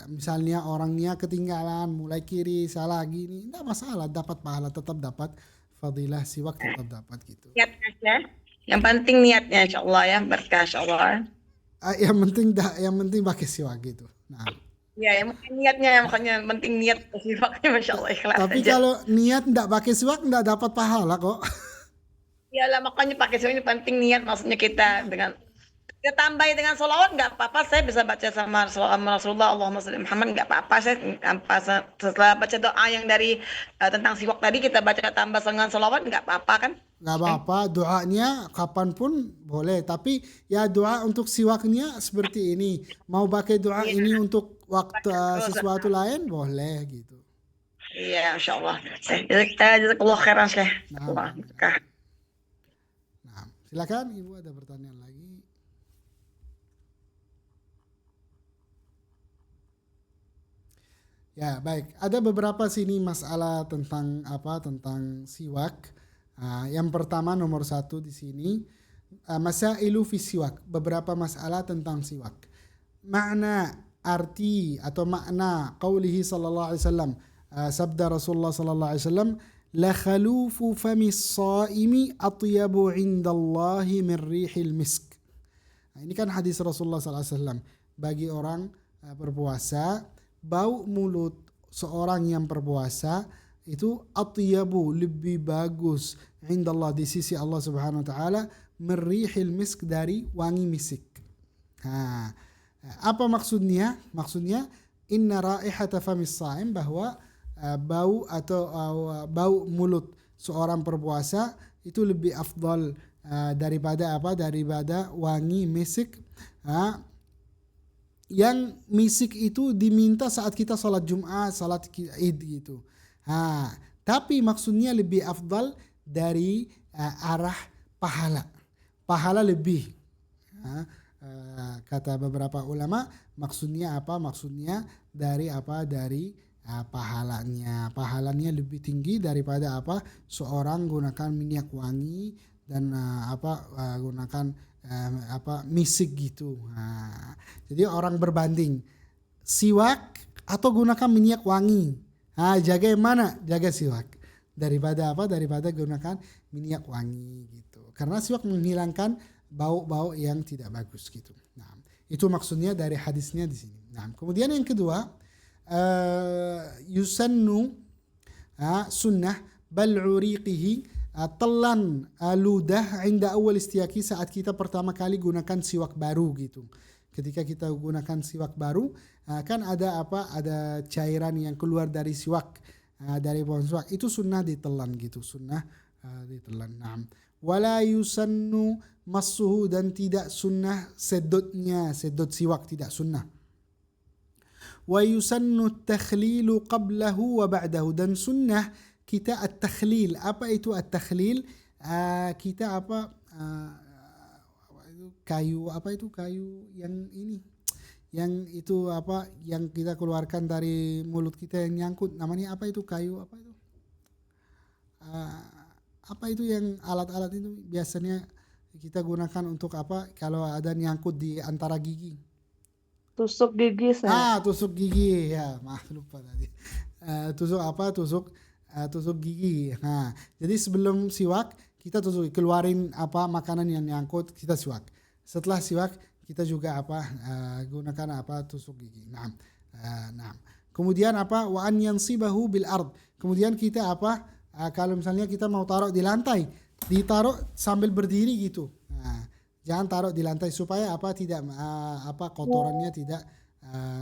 misalnya orangnya ketinggalan mulai kiri salah gini, enggak masalah, dapat pahala, tetap dapat fadilah siwak, tetap dapat gitu. Niat aja. Yang penting niatnya insyaallah ya, berkah insyaallah. Yang penting pakai siwak gitu. Nah, Ya, yang penting niatnya, makanya penting niat siwaknya masyaallah ikhlas tapi aja. kalau niat enggak pakai siwak enggak dapat pahala kok. Iyalah makanya pakai siwak penting niat, maksudnya kita dengan kita tambahin dengan sholawat nggak apa-apa, saya bisa baca sama Rasulullah Allahumma sholli Muhammad, nggak apa-apa, saya setelah baca doa yang dari tentang siwak tadi kita baca tambah dengan sholawat nggak apa-apa kan? Nggak apa-apa, doanya kapanpun boleh. Tapi ya doa untuk siwaknya seperti ini. Mau pakai doa ini untuk waktu sesuatu lain boleh gitu. Iya, insyaallah. Jazakallah khairan Syekh. Nah, Berkah. nah, silakan Ibu, ada pertanyaan lagi. Ya, baik. Ada beberapa sini masalah tentang tentang siwak. Yang pertama nomor 1 di sini, masailu fi siwak, beberapa masalah tentang siwak. Makna, arti atau makna qaulihi sallallahu alaihi wasallam, sabda Rasulullah sallallahu alaihi wasallam, la khalufu fami shaimi atyabu indallahi min rihil misk. Nah, ini kan hadis Rasulullah sallallahu alaihi wasallam, bagi orang berpuasa, bau mulut seorang yang berpuasa itu atyabu, lebih bagus, indallah, di sisi Allah Subhanahu wa taala, merihil misk, dari wangi misik. Apa maksudnya? Maksudnya inna raihata famis shaim, bahwa bau atau bau mulut seorang berpuasa itu lebih afdal daripada daripada wangi misik. Yang misik itu diminta saat kita sholat Jum'ah, sholat Id gitu. Tapi maksudnya lebih afdal dari arah pahala. Pahala lebih. Kata beberapa ulama, maksudnya apa? Maksudnya dari dari pahalanya. Pahalanya lebih tinggi daripada seorang gunakan minyak wangi dan gunakan misik gitu. Jadi orang berbanding siwak atau gunakan minyak wangi. Jaga yang mana? Jaga siwak daripada daripada gunakan minyak wangi gitu. Karena siwak menghilangkan bau-bau yang tidak bagus gitu. Nah, itu maksudnya dari hadisnya di sini. Nah, kemudian yang kedua, yusannu, sunnah bal'uriqihi, telan ludah inda awal istiaki, saat kita pertama kali gunakan siwak baru gitu. Ketika kita gunakan siwak baru, kan ada ada cairan yang keluar dari siwak, dari pohon siwak, itu sunnah ditelan gitu, sunnah ditelan. Nah, wala yusannu massuhu, dan tidak sunnah sedotnya, sedot siwak tidak sunnah. Wa yusannu takhlilu qablahu wa ba'dahu, dan sunnah kita at-takhlil. Apa itu at-takhlil? Kita kayu kayu yang ini, yang itu yang kita keluarkan dari mulut kita yang nyangkut, namanya apa itu, kayu itu yang alat-alat itu biasanya kita gunakan untuk kalau ada nyangkut di antara gigi. Tusuk gigi saya. Tusuk gigi ya, maaf lupa tadi. Tusuk gigi. Jadi sebelum siwak kita keluarin makanan yang nyangkut, kita siwak. Setelah siwak kita juga gunakan tusuk gigi. Nah. Kemudian wa an yansibahu bil ard. Kemudian kita kalau misalnya kita mau taruh di lantai, ditaruh sambil berdiri gitu. Jangan taruh di lantai supaya apa tidak kotorannya tidak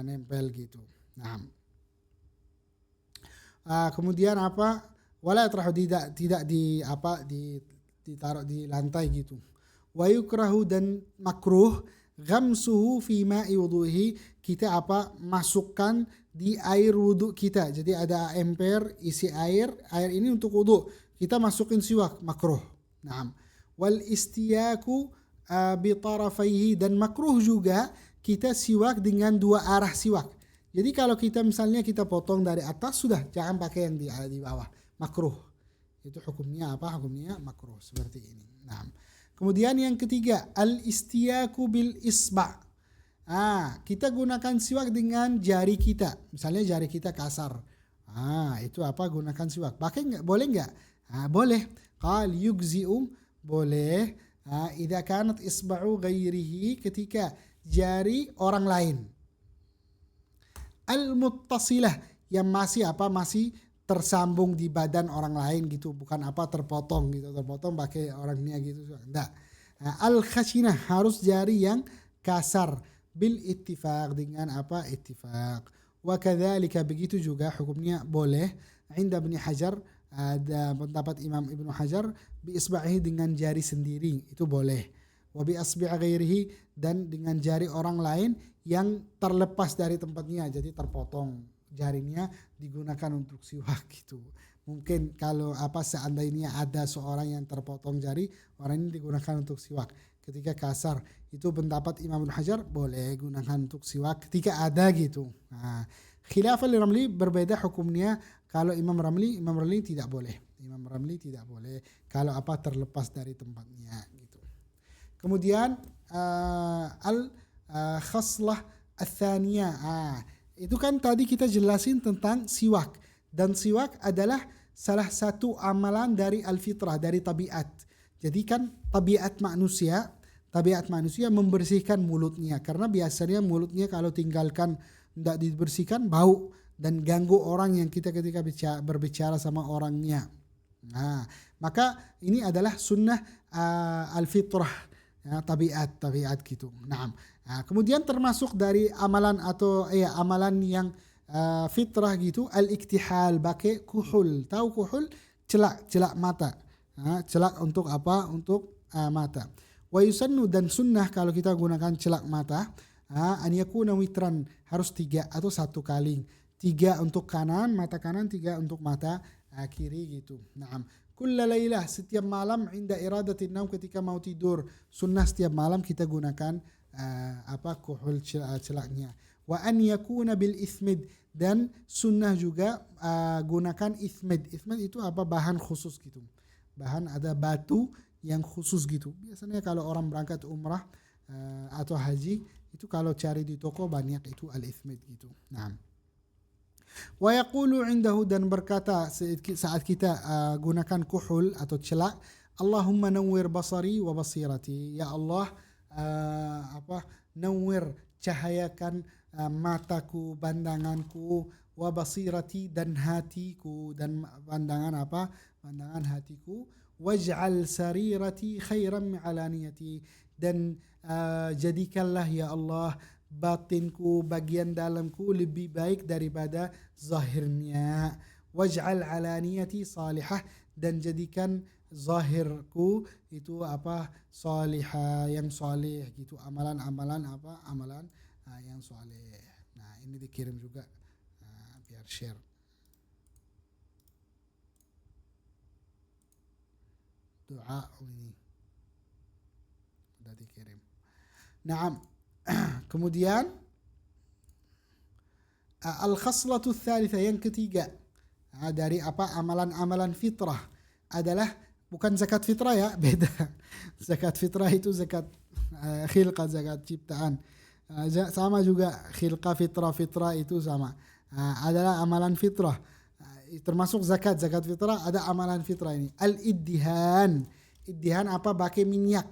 nempel gitu. Nah, kemudian apa? Wala yatrahu, tidak ditaruh di lantai gitu. Wa yukrahu, dan makruh ghamsuhu fi ma'i wuduhi, kita masukkan di air wudhu kita. Jadi ada ember isi air ini untuk wudhu, kita masukin siwak, makruh. Naam. Wal istiyaku bi tarafaihi, dan makruh juga kita siwak dengan dua arah siwak. Jadi kalau kita misalnya kita potong dari atas, sudah, jangan pakai yang di bawah, makruh. Itu hukumnya apa? Hukumnya makruh seperti ini. Nah, kemudian yang ketiga, al-istiyaku bil isba'. Kita gunakan siwak dengan jari kita. Misalnya jari kita kasar. Itu gunakan siwak. Pakai enggak? Boleh enggak? Boleh. Qal yugzi'u, boleh. Idza kanat isba'u ghairihi, ketika jari orang lain. Al-muttasilah, yang masih tersambung di badan orang lain gitu, bukan terpotong gitu, terpotong pakai orangnya gitu, enggak. Al-khashinah, harus jari yang kasar, bil ittifaq, dengan ittifaq. Wa kadzalika, begitu juga hukumnya boleh. Inda Ibnu Hajar, ada pendapat Imam Ibnu Hajar, bi isba'ihi, dengan jari sendiri, itu boleh. Wa bi asbi' ghairihi, dan dengan jari orang lain yang terlepas dari tempatnya, jadi terpotong jarinya, digunakan untuk siwak gitu. Mungkin kalau seandainya ada seorang yang terpotong jari, orang ini digunakan untuk siwak. Ketika kasar, itu pendapat Imam Ibnu Hajar, boleh gunakan untuk siwak ketika ada gitu. Khilafan li Ramli, berbeda hukumnya. Kalau Imam Ramli tidak boleh. Imam Ramli tidak boleh kalau terlepas dari tempatnya gitu. Kemudian khaslah ats-tsaniyah. Itu kan tadi kita jelasin tentang siwak, dan siwak adalah salah satu amalan dari al-fitrah, dari tabiat. Jadi kan tabiat manusia membersihkan mulutnya, karena biasanya mulutnya kalau tinggalkan tidak dibersihkan bau dan ganggu orang yang kita ketika berbicara sama orangnya. Maka ini adalah sunnah al-fitrah, tabiat gitu. Kemudian termasuk dari amalan amalan yang fitrah gitu, al-iktihal, pakai kuhul. Tahu kuhul? Celak mata. Celak untuk apa? Untuk mata. Wa yusannu, dan sunnah kalau kita gunakan celak mata, an yakuna witran, harus 3 atau 1 kali. 3 untuk kanan, mata kanan, 3 untuk mata kiri gitu. Kulla lailah, setiap malam, inda iradatin naum, ketika mau tidur, sunnah setiap malam kita gunakan kuhul celaknya. Wa an yakuna bil ithmid, dan sunnah juga gunakan ithmid. Ithmid itu bahan khusus gitu. Bahan, ada batu yang khusus gitu. Biasanya kalau orang berangkat umrah atau haji, itu kalau cari di toko banyak itu al-ithmid gitu. Wa yaqulu indahu, dan berkata saat kita gunakan kuhul atau celak, Allahumma nawwir basari wa basirati, ya Allah nawwir, cahayakan mataku, pandanganku, wa basirati, dan hatiku, dan pandangan hatiku, waj'al sarirati khairan min alaniyati, dan jadikanlah ya Allah batinku, bagian dalamku lebih baik daripada zahirnya. Waj'al alaniyati salihah, dan jadikan zahirku itu salihah, yang salih gitu, amalan yang salih. Ini dikirim juga, biar share. Doa ini sudah dikirim. Kemudian al-khaslatu tsalitsa, yang ketiga dari amalan-amalan fitrah adalah, bukan zakat fitrah ya, beda. Zakat fitrah itu zakat khilqah, zakat ciptaan. Sama juga khilqah, fitrah itu sama. Adalah amalan fitrah. Termasuk zakat fitrah, ada amalan fitrah ini. Al-iddihan. Iddihan pakai minyak.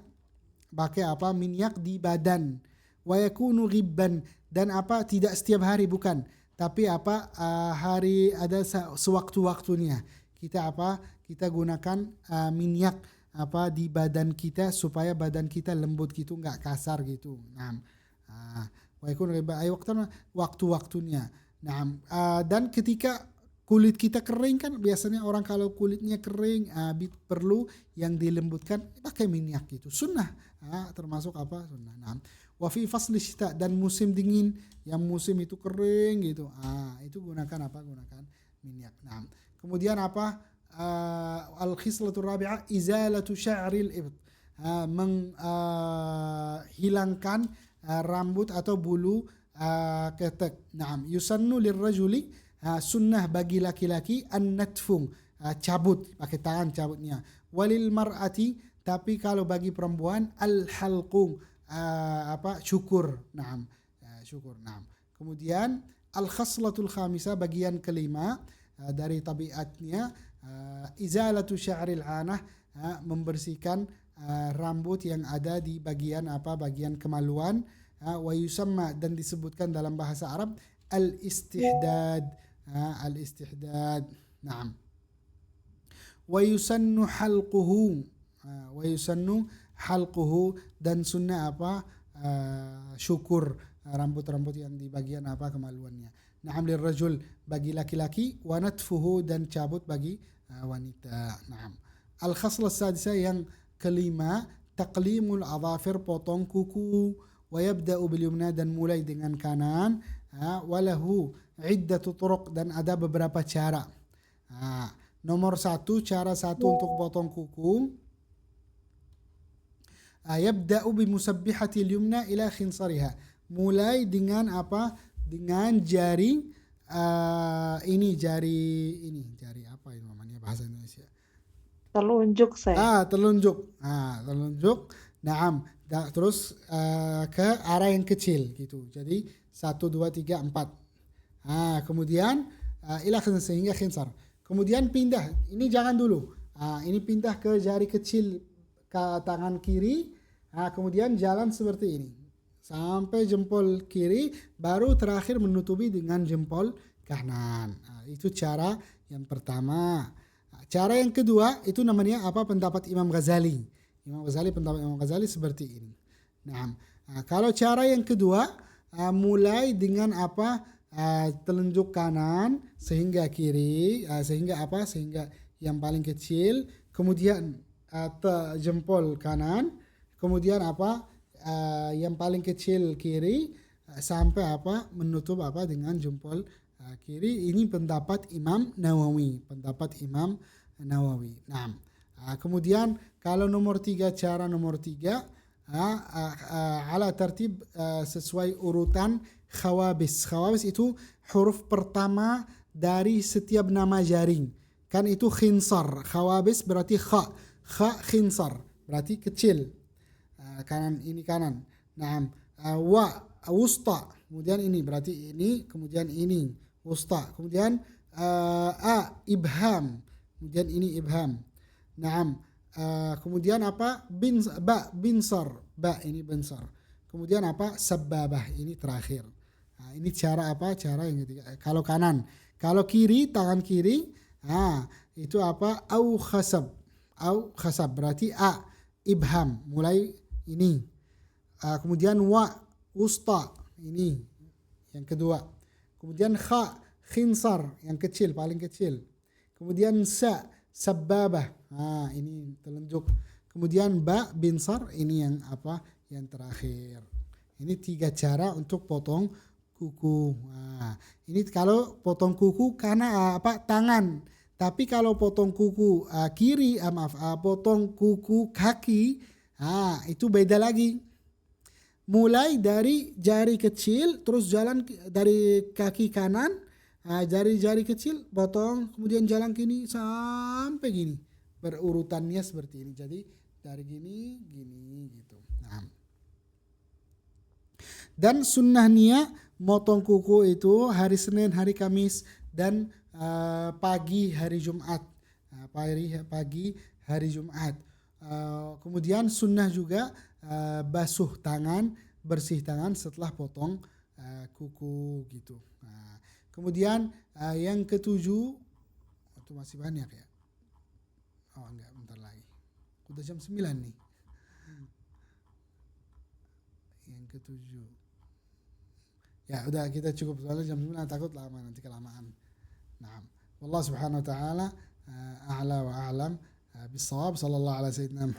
Pakai minyak di badan. Wa yakunu ghibban, dan tidak setiap hari, bukan, tapi hari ada sewaktu-waktunya kita kita gunakan minyak apa di badan kita supaya badan kita lembut gitu, nggak kasar gitu. Nah, wa yakun riba ay waktu-waktunya. Nah, dan ketika kulit kita kering kan biasanya orang kalau kulitnya kering perlu yang dilembutkan pakai minyak gitu. Sunnah, termasuk apa? Sunnah. Nah, wa fi fasli syita, dan musim dingin yang musim itu kering gitu. Itu gunakan apa? Gunakan minyak. Nah, kemudian apa? Al-khislatul rabi'ah izalatu sya'ril ibt. Menghilangkan rambut atau bulu ketek. Nah, yusannu lirrajuli, sunnah bagi laki-laki an-natfung, cabut pakai tangan cabutnya. Walil mar'ati, tapi kalau bagi perempuan al-halqung, syukur. Naam, syukur. Naam. Kemudian al-khaslatul khamisah, bagian kelima dari tabiatnya, izalatu sya'ril anah, membersihkan rambut yang ada di bagian bagian kemaluan. Wa yusamma, dan disebutkan dalam bahasa Arab al-istihdad. Al-istihdad. Naam. Wa yusannu halquhu. Wa yusannu halquhu, dan sunnah syukur rambut-rambut yang di bagian kemaluannya. Naam lirrajul, bagi laki-laki, wa natfuhu, dan cabut bagi wanita. Naam. Al-khaslah sadisah, yang kelima, taqlimul adhafir, potong kuku. Wa yabda'u bil yumna, dan mulai dengan kanan. Walahu iddatu turuq, dan ada beberapa cara. Nomor satu, cara satu untuk potong kuku, yabda'u bi musabbihatil yumna ila khinsariha, mulai dengan dengan jari jari apa ini namanya bahasa Indonesia? Telunjuk saya. Telunjuk. Telunjuk. Naam. Terus ke arah yang kecil gitu. Jadi 1, 2, 3, 4. Kemudian ila sehingga khinsar. Kemudian pindah. Ini jangan dulu. Ini pindah ke jari kecil ke tangan kiri. Kemudian jalan seperti ini sampai jempol kiri, baru terakhir menutupi dengan jempol kanan. Itu cara yang pertama. Cara yang kedua itu namanya pendapat Imam Ghazali. Pendapat Imam Ghazali seperti ini. Nah, kalau cara yang kedua, mulai dengan telunjuk kanan sehingga kiri, sehingga yang paling kecil, kemudian jempol kanan, kemudian yang paling kecil kiri, sampai menutup dengan jempol kiri. Ini pendapat Imam Nawawi. Nah, kemudian kalau cara nomor tiga, ala tertib, sesuai urutan khawabis. Khawabis itu huruf pertama dari setiap nama jaring. Kan itu khinsar. Khawabis berarti kha. Kha khinsar berarti kecil. Kanan, ini kanan. Nah, wusta. Kemudian ini berarti ini, kemudian ini wusta. Kemudian ibham. Kemudian ini ibham. Naam. Kemudian binsar. Ini binsar. Kemudian sababah, ini terakhir. Ini cara yang ketiga. Kalau kanan. Kalau kiri, tangan kiri, itu au khasab. Au khasab berarti ibham, mulai ini. Kemudian wusta, ini yang kedua. Kemudian kha, khinsar, yang kecil, paling kecil. Kemudian sababah, ini telunjuk. Kemudian binsar, ini yang yang terakhir. Ini 3 cara untuk potong kuku. Ini kalau potong kuku karena tangan. Tapi kalau potong kuku kiri, potong kuku kaki, itu beda lagi. Mulai dari jari kecil, terus jalan dari kaki kanan, jari kecil potong, kemudian jalan gini sampai gini, berurutannya seperti ini. Jadi dari gini gitu. Nah. Dan sunnahnya motong kuku itu hari Senin, hari Kamis, dan pagi hari Jumat. Pagi hari Jumat. Kemudian sunnah juga bersih tangan setelah potong kuku gitu. Kemudian yang ketujuh, itu masih banyak ya. Enggak, bentar lagi. Udah jam 9 nih. Yang ketujuh. Ya udah kita cukup soalnya jam 9 takut lama nanti kelamaan. Nah, wallah subhanahu wa ta'ala a'la wa a'lam bis-shawab. Sallallahu ala sayyidina